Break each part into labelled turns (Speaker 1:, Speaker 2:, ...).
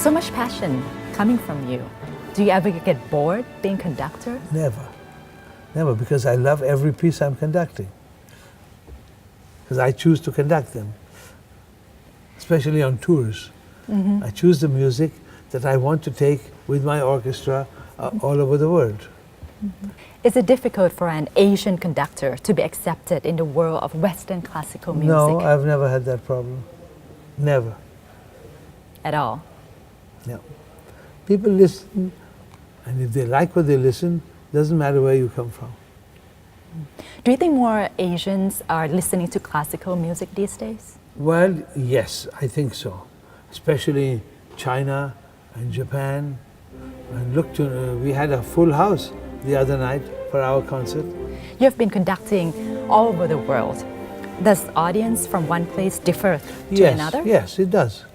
Speaker 1: So much passion coming from you. Do you ever get bored being conductor?
Speaker 2: Never, because I love every piece I'm conducting. Because I choose to conduct them, especially on tours. I choose the music that I want to take with my orchestra all over the world.
Speaker 1: Is it difficult for an Asian conductor to be accepted in the world of Western classical music?
Speaker 2: No, I've never had that problem. Never.
Speaker 1: At all?
Speaker 2: No. People listen, and if they like what they listen, doesn't matter where you come from.
Speaker 1: Do you think more Asians are listening to classical music these days?
Speaker 2: Well, yes, I think so. Especially China and Japan. And look, we had a full house the other night for our concert.
Speaker 1: You have been conducting all over the world. Does audience from one place differ to another?
Speaker 2: Yes, it does.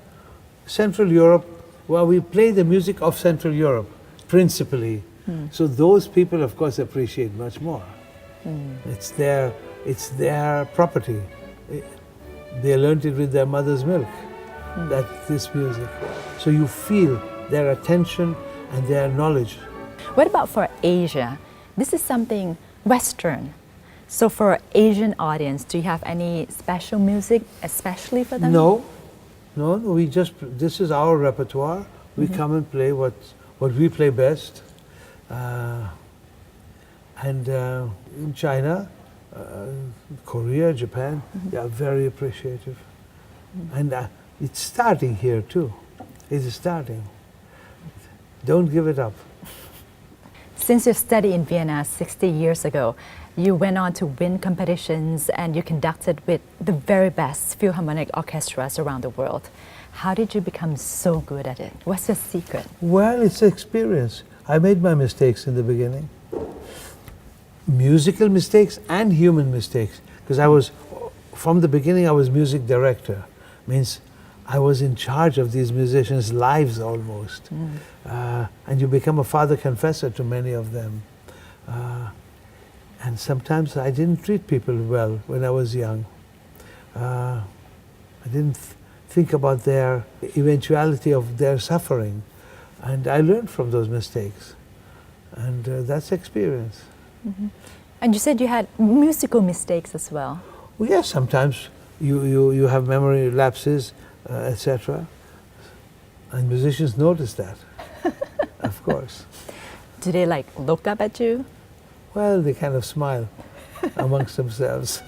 Speaker 2: Central Europe, well, we play the music of Central Europe, principally. So those people, of course, appreciate much more. It's their property. They learned it with their mother's milk, this music. So you feel their attention and their knowledge.
Speaker 1: What about for Asia? This is something Western. So for Asian audience, do you have any special music, especially for them?
Speaker 2: No, this is our repertoire. We come and play what we play best. And in China, Korea, Japan, they are very appreciative. And it's starting here too. It is starting. Don't give it up.
Speaker 1: Since you studied in Vienna 60 years ago, you went on to win competitions and you conducted with the very best philharmonic orchestras around the world. How did you become so good at it? What's your secret?
Speaker 2: Well, it's experience. I made my mistakes in the beginning. Musical mistakes and human mistakes. Because from the beginning, I was music director. Means I was in charge of these musicians' lives almost. And you become a father confessor to many of them. And sometimes I didn't treat people well when I was young. I didn't think about their eventuality of their suffering. And I learned from those mistakes. And that's experience.
Speaker 1: And you said you had musical mistakes as well.
Speaker 2: Well, yes, sometimes you have memory lapses, etc. And musicians notice that, of course.
Speaker 1: Do they look up at you?
Speaker 2: Well, they kind of smile amongst themselves.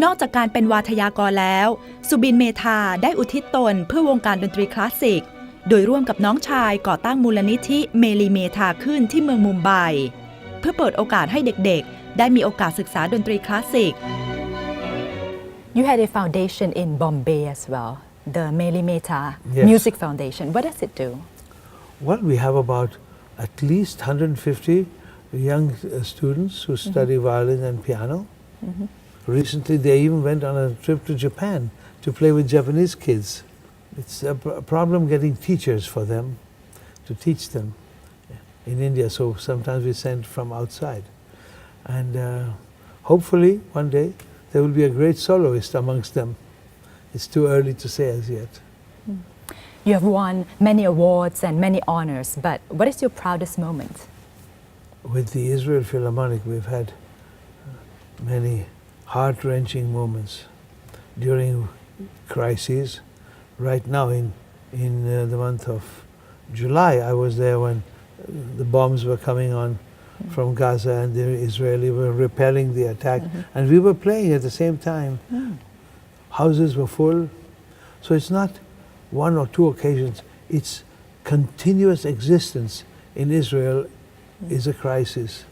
Speaker 3: นอกจากการเป็นวาทยากรแล้วสุบินเมธาได้อุทิศตนเพื่อวงการดนตรีคลาสสิกโดยร่วมกับน้องชายก่อตั้งมูลนิธิเมลีเมธาขึ้นที่เมืองมุมไบเพื่อเปิดโอกาสให้เด็กๆได้มีโอกาสศึกษาดนตรีคลาสสิก
Speaker 1: You had a foundation in Bombay as well, the Meli Mehta Music Foundation. What does it do?
Speaker 2: Well, we have about at least 150 young students who study violin and piano. Recently, they even went on a trip to Japan to play with Japanese kids. It's a problem getting teachers for them, to teach them in India, so sometimes we send from outside. And hopefully, one day, there will be a great soloist amongst them. It's too early to say as yet.
Speaker 1: You have won many awards and many honors, but what is your proudest moment?
Speaker 2: With the Israel Philharmonic, we've had many heart-wrenching moments during crises. Right now, in the month of July, I was there when the bombs were coming on from Gaza and the Israelis were repelling the attack. And we were playing at the same time. Houses were full. So it's not one or two occasions. It's continuous existence in Israel is a crisis.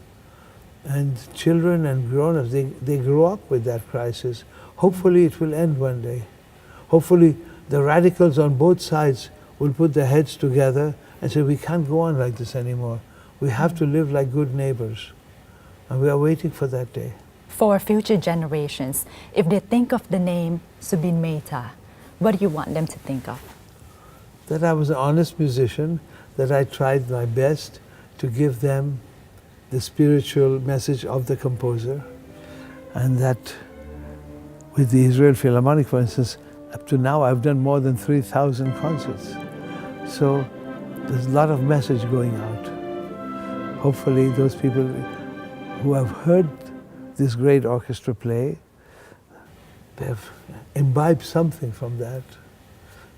Speaker 2: And children and grown-ups, they grow up with that crisis. Hopefully it will end one day. Hopefully the radicals on both sides will put their heads together and say, we can't go on like this anymore. We have to live like good neighbors. And we are waiting for that day.
Speaker 1: For future generations, if they think of the name Zubin Metha, what do you want them to think of?
Speaker 2: That I was an honest musician, that I tried my best to give them the spiritual message of the composer, and that with the Israel Philharmonic, for instance, up to now I've done more than 3,000 concerts. So there's a lot of message going out. Hopefully those people who have heard this great orchestra play, they have imbibed something from that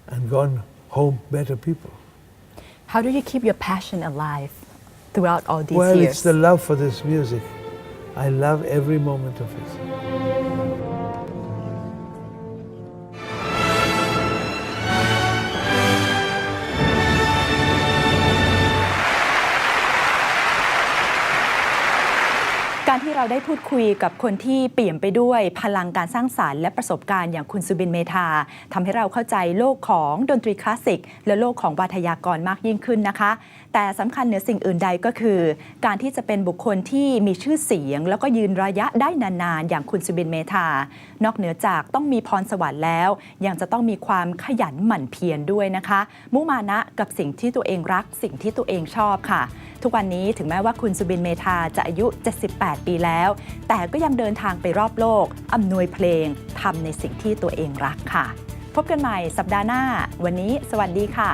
Speaker 2: and gone home better people.
Speaker 1: How do you keep your passion alive throughout all these
Speaker 2: Well,
Speaker 1: years?
Speaker 2: it's the love for this music. I love every moment of it.
Speaker 3: การที่เราได้พูดคุยกับคนที่เปี่ยมไปด้วยพลังการสร้างสรรค์และประสบการณ์อย่างคุณสุบินเมธาทำให้เราเข้าใจโลกของดนตรีคลาสสิกและโลกของวาทยากรมากยิ่งขึ้นนะคะแต่สำคัญเหนือสิ่งอื่นใดก็คือการที่จะเป็นบุคคลที่มีชื่อเสียงแล้วก็ยืนระยะได้นานๆอย่างคุณสุบินเมธานอกเหนือจากต้องมีพรสวรรค์แล้วยังจะต้องมีความขยันหมั่นเพียรด้วยนะคะมุมานะกับสิ่งที่ตัวเองรักสิ่งที่ตัวเองชอบค่ะทุกวันนี้ถึงแม้ว่าคุณสุบินเมธาจะอายุ78ปีแล้วแต่ก็ยังเดินทางไปรอบโลกอำนวยเพลงทำในสิ่งที่ตัวเองรักค่ะพบกันใหม่สัปดาห์หน้าวันนี้สวัสดีค่ะ